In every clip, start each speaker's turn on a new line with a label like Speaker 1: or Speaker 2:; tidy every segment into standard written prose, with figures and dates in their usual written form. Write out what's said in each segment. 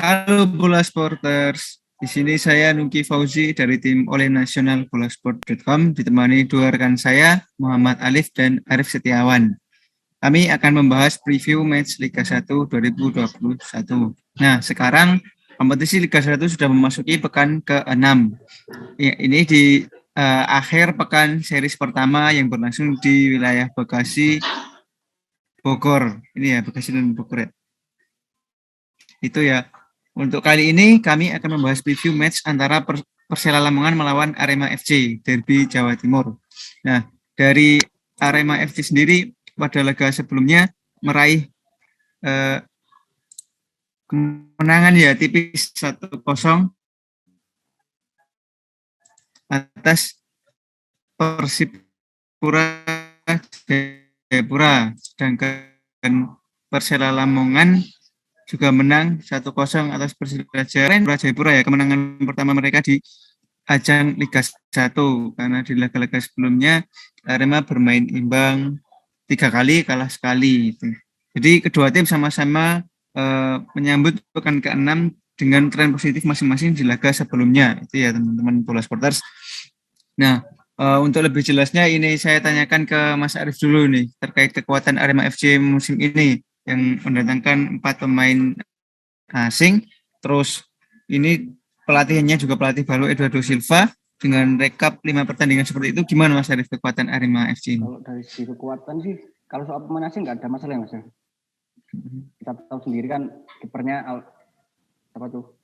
Speaker 1: Halo Bola Sporters, di sini saya Nuki Fauzi dari tim Oleh Nasional Bolasport.com ditemani dua rekan saya Muhammad Alif dan Arif Setiawan. Kami akan membahas preview match Liga 1 2021. Nah, sekarang kompetisi Liga 1 sudah memasuki pekan ke-6. Ya, ini di akhir pekan series pertama yang berlangsung di wilayah Bekasi, Bogor. Ini ya, Bekasi dan Bogor ya. Itu ya. Untuk kali ini kami akan membahas preview match antara Persela Lamongan melawan Arema FC, Derby Jawa Timur. Nah, dari Arema FC sendiri pada laga sebelumnya meraih kemenangan ya tipis 1-0 atas Persipura Jayapura, sedangkan Persela Lamongan juga menang 1-0 atas Persipura Jayapura ya, kemenangan pertama mereka di ajang Liga 1 karena di laga-laga sebelumnya Arema bermain imbang 3 kali, kalah sekali gitu. Jadi kedua tim sama-sama menyambut pekan ke-6 dengan tren positif masing-masing di laga sebelumnya. Itu ya teman-teman Bola Sporters. Nah, untuk lebih jelasnya ini saya tanyakan ke Mas Arif dulu nih terkait kekuatan Arema FC musim ini yang mendatangkan 4 pemain asing, terus ini pelatihnya juga pelatih baru Eduardo Silva dengan rekap 5 pertandingan seperti itu. Gimana Mas Arif kekuatan Arema FC ini?
Speaker 2: Kalau dari segi kekuatan sih, kalau soal pemain asing nggak ada masalah ya Mas. Kita tahu sendiri kan kipernya apa tuh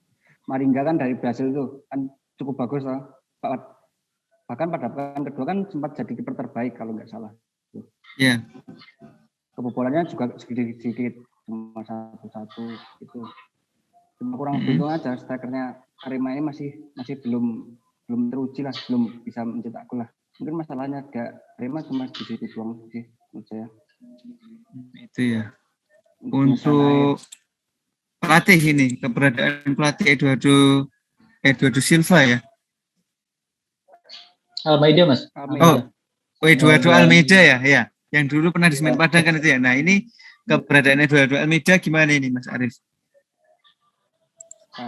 Speaker 2: Maringga kan dari Brasil itu kan cukup bagus lah. Bahkan pada pekan kedua kan sempat jadi kiper terbaik kalau nggak salah.
Speaker 1: Iya. Yeah.
Speaker 2: Kebobolannya juga sedikit cuma 1-1 itu. Cuma kurang beruntung aja, strikernya Arema ini masih belum teruji lah, belum bisa mencetak gol lah. Mungkin masalahnya Arema cuma di situ doang sih menurut saya.
Speaker 1: Itu ya. Untuk pelatih ini, keberadaan pelatih Eduardo Silva ya.
Speaker 3: Almeida Mas.
Speaker 1: Eduardo Almeida ya, ya. Yang dulu pernah di Semen Padang kan itu ya. Nah ini keberadaan Eduardo Almeida gimana ini Mas Arif?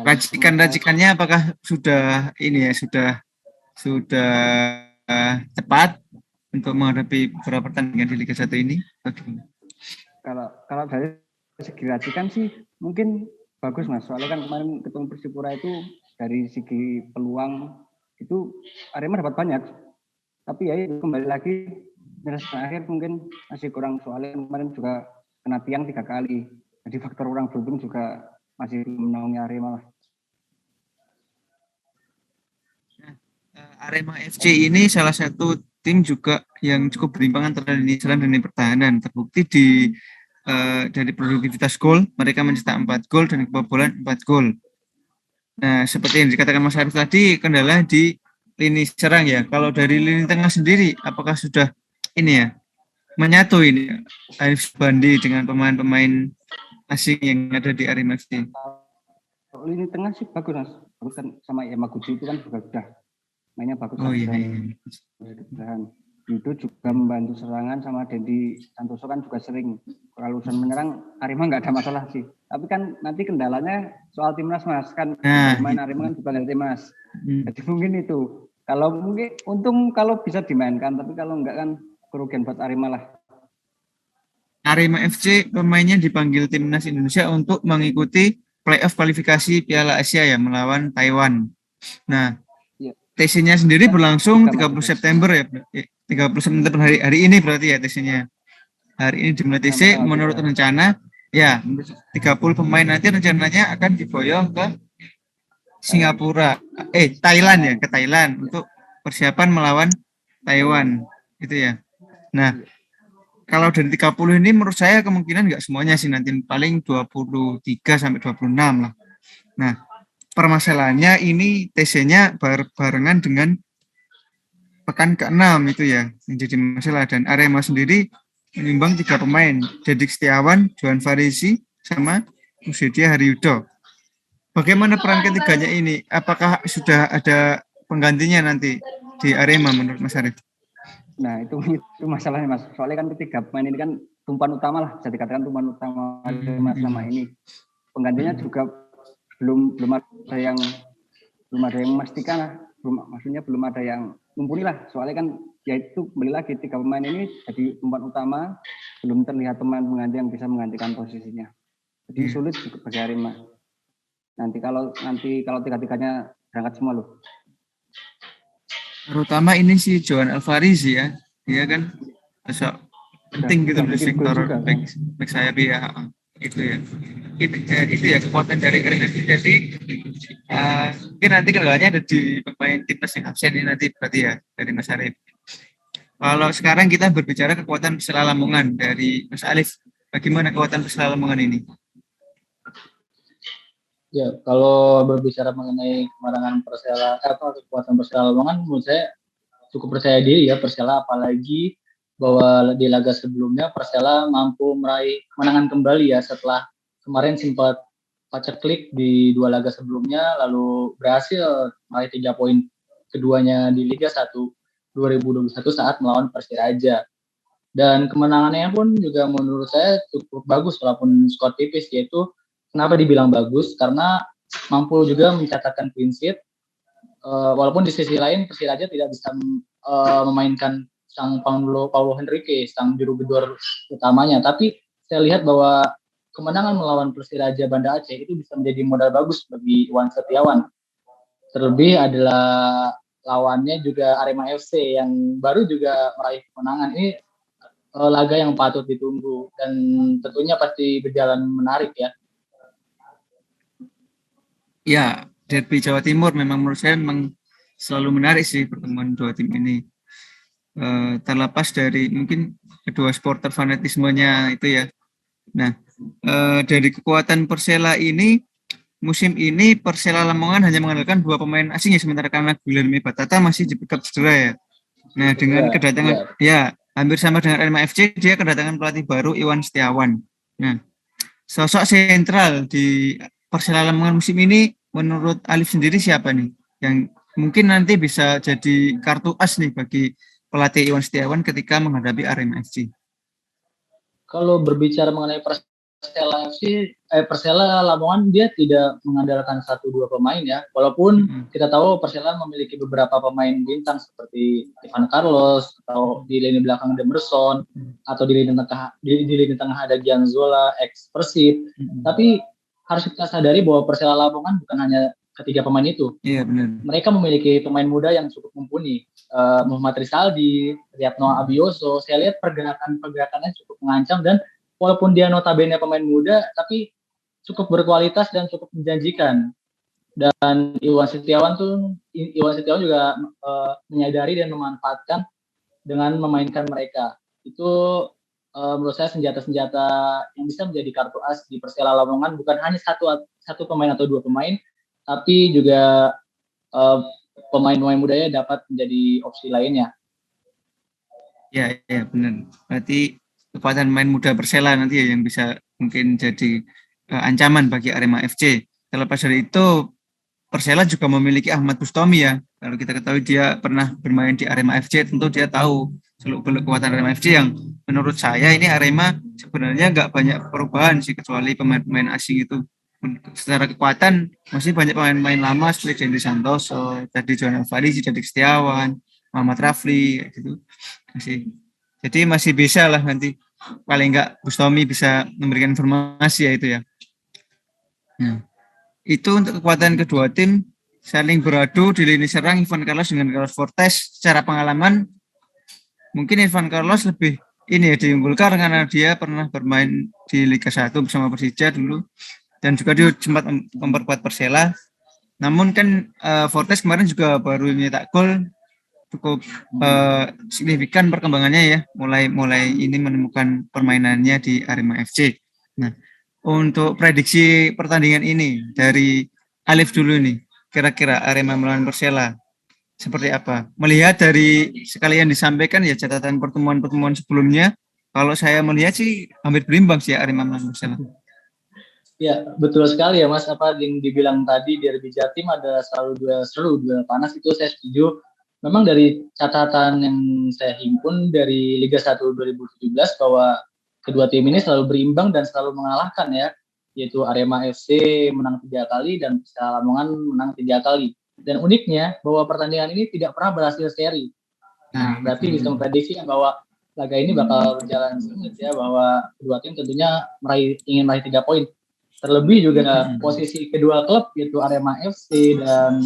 Speaker 1: Racikannya apakah sudah ini ya sudah tepat untuk menghadapi beberapa pertandingan di Liga 1 ini?
Speaker 2: Kalau dari segi racikan sih mungkin bagus Mas. Soalnya kan kemarin ketemu Persipura itu dari segi peluang itu Arema dapat banyak. Tapi ya kembali lagi akhir mungkin masih kurang, soalnya kemarin juga kena tiang 3 kali. Jadi faktor orang beruntung juga masih menaungi Arema lah.
Speaker 1: Arema FC ini salah satu tim juga yang cukup berimbang antara lini serang dan lini pertahanan. Terbukti dari produktivitas gol, mereka mencetak 4 gol dan kebobolan 4 gol. Nah, seperti yang dikatakan Mas Arif tadi, kendala di lini serang ya. Kalau dari lini tengah sendiri, apakah sudah ini ya menyatu ini Arif Bandi dengan pemain-pemain asing yang ada di Arema FC?
Speaker 2: Lini tengah sih bagus Mas. Bagus kan, sama Yamaguchi itu kan juga sudah mainnya bagus.
Speaker 1: Oh iya.
Speaker 2: Itu juga membantu serangan, sama Dendi Santoso kan juga sering. Kalau urusan menyerang Arema nggak ada masalah sih. Tapi kan nanti kendalanya soal timnas Mas, kan pemain Arema kan dipanggil timnas. Jadi mungkin itu. Kalau mungkin untung kalau bisa dimainkan, tapi kalau enggak kan kerugian buat Arema lah.
Speaker 1: Arema FC pemainnya dipanggil timnas Indonesia untuk mengikuti playoff kualifikasi Piala Asia ya melawan Taiwan. Nah, TC-nya sendiri berlangsung 30 September ya. 30 September hari ini berarti ya TC-nya. Hari ini dimulai TC, menurut rencana ya 30 pemain nanti rencananya akan diboyong ke Singapura, Thailand ya, ke Thailand untuk persiapan melawan Taiwan gitu ya. Nah, kalau dari 30 ini menurut saya kemungkinan nggak semuanya sih, nanti paling 23 sampai 26 lah. Nah, permasalahannya ini TC-nya barengan dengan pekan ke-6 itu ya, menjadi masalah. Dan Arema sendiri menimbang 3 pemain, Dedik Setiawan, Johan Farisi, sama Musedia Haryudo. Bagaimana peran ketiganya ini? Apakah sudah ada penggantinya nanti di Arema menurut Mas Arif?
Speaker 2: Nah itu masalahnya Mas. Soalnya kan ketiga pemain ini kan tumpuan utama lah, bisa dikatakan tumpuan utama Arema selama ini. Penggantinya juga belum ada yang memastikan lah, belum ada yang mumpuni lah. Soalnya kan ya itu kembali lagi 3 pemain ini jadi umpan utama, belum terlihat pemain pengganti yang bisa menggantikan posisinya. Jadi sulit bagi Arema. Nanti kalau tiga-tiganya berangkat semua loh.
Speaker 1: Terutama ini si Johan Alvarez ya, dia kan sosok penting gitu di sektor back sayap ya, itu ya. Itu ya kekuatan dari Arema. Jadi mungkin nanti kendalanya ada di pemain timnas yang absen ini nanti berarti ya dari Mas Arif. Kalau sekarang kita berbicara kekuatan Persela Lamongan dari Mas Alif, bagaimana kekuatan Persela Lamongan ini?
Speaker 3: Ya, kalau berbicara mengenai kemenangan Persela atau kekuatan Persela Lamongan, menurut saya cukup percaya diri ya Persela, apalagi bahwa di laga sebelumnya Persela mampu meraih kemenangan kembali ya setelah kemarin sempat paceklik di 2 laga sebelumnya, lalu berhasil meraih 3 poin keduanya di Liga 1 2021 saat melawan Persiraja. Dan kemenangannya pun juga menurut saya cukup bagus walaupun skor tipis, yaitu kenapa dibilang bagus? Karena mampu juga mencatatkan clean sheet. Walaupun di sisi lain Persiraja tidak bisa memainkan sang Paulo Henrique, sang juru gedor utamanya. Tapi saya lihat bahwa kemenangan melawan Persiraja Banda Aceh itu bisa menjadi modal bagus bagi Iwan Setiawan. Terlebih adalah lawannya juga Arema FC yang baru juga meraih kemenangan. Ini laga yang patut ditunggu dan tentunya pasti berjalan menarik ya.
Speaker 1: Ya, derby Jawa Timur memang menurut saya memang selalu menarik sih pertemuan dua tim ini. Terlepas dari mungkin kedua supporter fanatismenya itu ya. Nah, dari kekuatan Persela ini, musim ini Persela Lamongan hanya mengandalkan 2 pemain asing ya, sementara karena Guilherme Batata masih di backup cedera ya. Nah, dengan kedatangan ya hampir sama dengan Arema FC, dia kedatangan pelatih baru Iwan Setiawan. Nah, sosok sentral di Persela Lamongan musim ini menurut Alif sendiri siapa nih yang mungkin nanti bisa jadi kartu as nih bagi pelatih Iwan Setiawan ketika menghadapi Arema FC?
Speaker 3: Kalau berbicara mengenai Persela FC, Persela Lamongan dia tidak mengandalkan 1-2 pemain ya. Walaupun kita tahu Persela memiliki beberapa pemain bintang seperti Ivan Carlos atau di lini belakang Demerson atau di lini tengah ada Gianzola ex Persib. Tapi harus kita sadari bahwa Persela Lamongan bukan hanya ketiga pemain itu.
Speaker 1: Iya benar.
Speaker 3: Mereka memiliki pemain muda yang cukup mumpuni. Muhammad Rizaldi, Riyadno Abioso, saya lihat pergerakannya cukup mengancam dan walaupun dia notabene pemain muda, tapi cukup berkualitas dan cukup menjanjikan. Dan Iwan Setiawan juga menyadari dan memanfaatkan dengan memainkan mereka. Itu menurut saya senjata-senjata yang bisa menjadi kartu as di Persela Lamongan, bukan hanya satu pemain atau 2 pemain, tapi juga pemain-pemain mudanya dapat menjadi opsi lainnya.
Speaker 1: Ya benar. Berarti kekuatan main muda Persela nanti ya yang bisa mungkin jadi ancaman bagi Arema FC. Terlepas dari itu, Persela juga memiliki Ahmad Bustomi ya. Kalau kita ketahui dia pernah bermain di Arema FC, tentu dia tahu seluk-beluk kekuatan Arema FC yang menurut saya ini Arema sebenarnya nggak banyak perubahan sih kecuali pemain-pemain asing itu. Secara kekuatan masih banyak pemain-pemain lama seperti Dendi Santoso, tadi Johan Alvarez, Dedik Setiawan, Muhammad Rafli gitu. Jadi masih bisa lah nanti paling enggak Bustomi bisa memberikan informasi ya itu ya. Nah, itu untuk kekuatan kedua tim saling beradu di lini serang Ivan Carlos dengan Carlos Fortes. Secara pengalaman mungkin Ivan Carlos lebih ini ya diunggulkan karena dia pernah bermain di Liga 1 bersama Persija dulu dan juga dia sempat memperkuat Persela. Namun kan Fortes kemarin juga baru nyetak gol, cukup signifikan perkembangannya ya, mulai ini menemukan permainannya di Arema FC. Nah, untuk prediksi pertandingan ini dari Alif dulu nih, kira-kira Arema melawan Persela seperti apa? Melihat dari sekalian disampaikan ya catatan pertemuan-pertemuan sebelumnya, kalau saya melihat sih hampir berimbang sih ya Arema melawan Persela.
Speaker 3: Ya, betul sekali ya Mas, apa yang dibilang tadi derby Jatim ada selalu duel panas, itu saya setuju. Memang dari catatan yang saya himpun dari Liga 1 2017 bahwa kedua tim ini selalu berimbang dan selalu mengalahkan ya. yaitu Arema FC menang 3 kali dan Persela Lamongan menang 3 kali. Dan uniknya bahwa pertandingan ini tidak pernah berhasil seri. Nah, berarti bisa memprediksi bahwa laga ini bakal berjalan sengit ya, bahwa kedua tim tentunya ingin meraih 3 poin. Terlebih juga posisi kedua klub yaitu Arema FC dan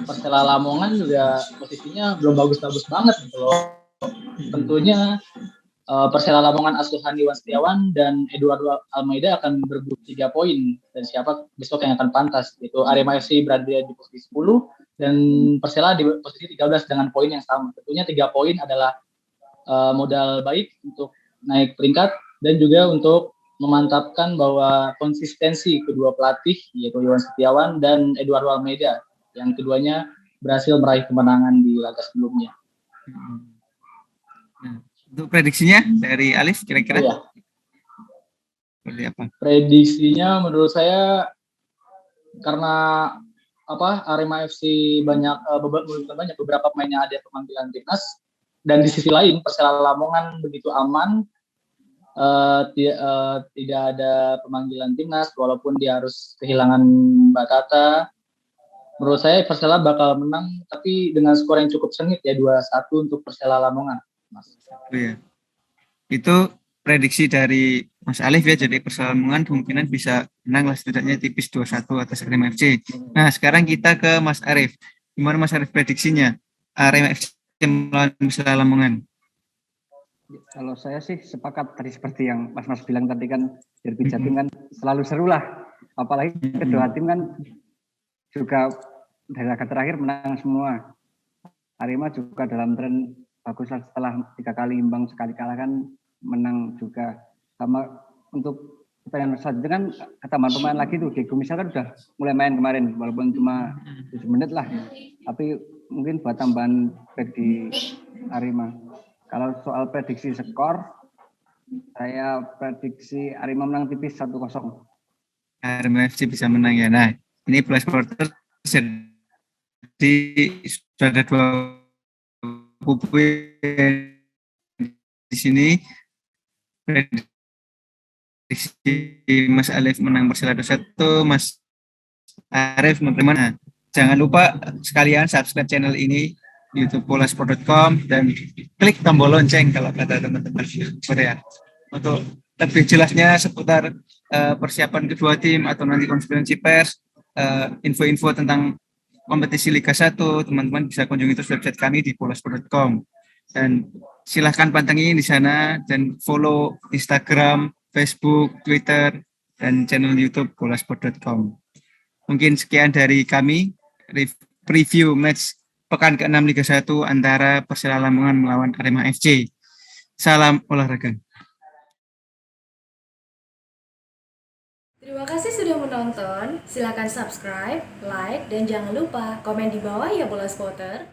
Speaker 3: Persela Lamongan juga posisinya belum bagus-bagus banget gitu loh. Tentunya Persela Lamongan asuhan Iwan Setiawan dan Eduardo Almeida akan berebut 3 poin, dan siapa besok yang akan pantas, yaitu Arema FC berada di posisi 10 dan Persela di posisi 13 dengan poin yang sama. Tentunya 3 poin adalah modal baik untuk naik peringkat dan juga untuk memantapkan bahwa konsistensi kedua pelatih yaitu Iwan Setiawan dan Eduardo Almeida yang keduanya berhasil meraih kemenangan di laga sebelumnya.
Speaker 1: Nah, untuk prediksinya dari Alif kira-kira seperti apa?
Speaker 3: Prediksinya menurut saya karena Arema FC beberapa pemainnya ada pemanggilan timnas, dan di sisi lain Persela Lamongan begitu aman, tidak ada pemanggilan timnas walaupun dia harus kehilangan Batata. Menurut saya Persela bakal menang tapi dengan skor yang cukup sengit ya, 2-1 untuk Persela Lamongan, Mas.
Speaker 1: Oh, iya. Itu prediksi dari Mas Alif ya, jadi Persela Lamongan kemungkinan bisa menang lah setidaknya tipis 2-1 atas Arema FC. Nah, sekarang kita ke Mas Arif. Gimana Mas Arif prediksinya Arema FC melawan Persela Lamongan?
Speaker 2: Kalau saya sih sepakat tadi seperti yang Mas bilang tadi kan, derby Jatim kan selalu seru lah. Apalagi kedua tim kan juga dari laga terakhir menang semua. Arema juga dalam tren bagus lah, setelah 3 kali imbang sekali kalah kan menang juga. Sama untuk pertandingan selanjutnya kan ketambahan pemain lagi tuh, Diego Misal kan udah mulai main kemarin walaupun cuma 7 menit lah, tapi mungkin buat tambahan back di Arema. Kalau soal prediksi skor, saya prediksi Arema menang tipis 1-0.
Speaker 1: Arema FC bisa menang ya. Nah, ini Plus Supporter jadi sudah ada 2 kubu di sini. Prediksi Mas Alif menang Persela 2-1, Mas Arif bagaimana? Jangan lupa sekalian subscribe channel ini youtube.polasport.com dan klik tombol lonceng kalau kata teman-teman Korea. Untuk lebih jelasnya seputar persiapan kedua tim atau nanti konferensi pers, info-info tentang kompetisi Liga 1, teman-teman bisa kunjungi terus website kami di polasport.com. Dan silahkan pantengin di sana dan follow Instagram, Facebook, Twitter, dan channel YouTube polasport.com. Mungkin sekian dari kami, preview match pekan ke-6 Liga 1 antara Persela Lamongan melawan Arema FC. Salam olahraga.
Speaker 4: Terima kasih sudah menonton. Silakan subscribe, like, dan jangan lupa komen di bawah ya Bola Spotter.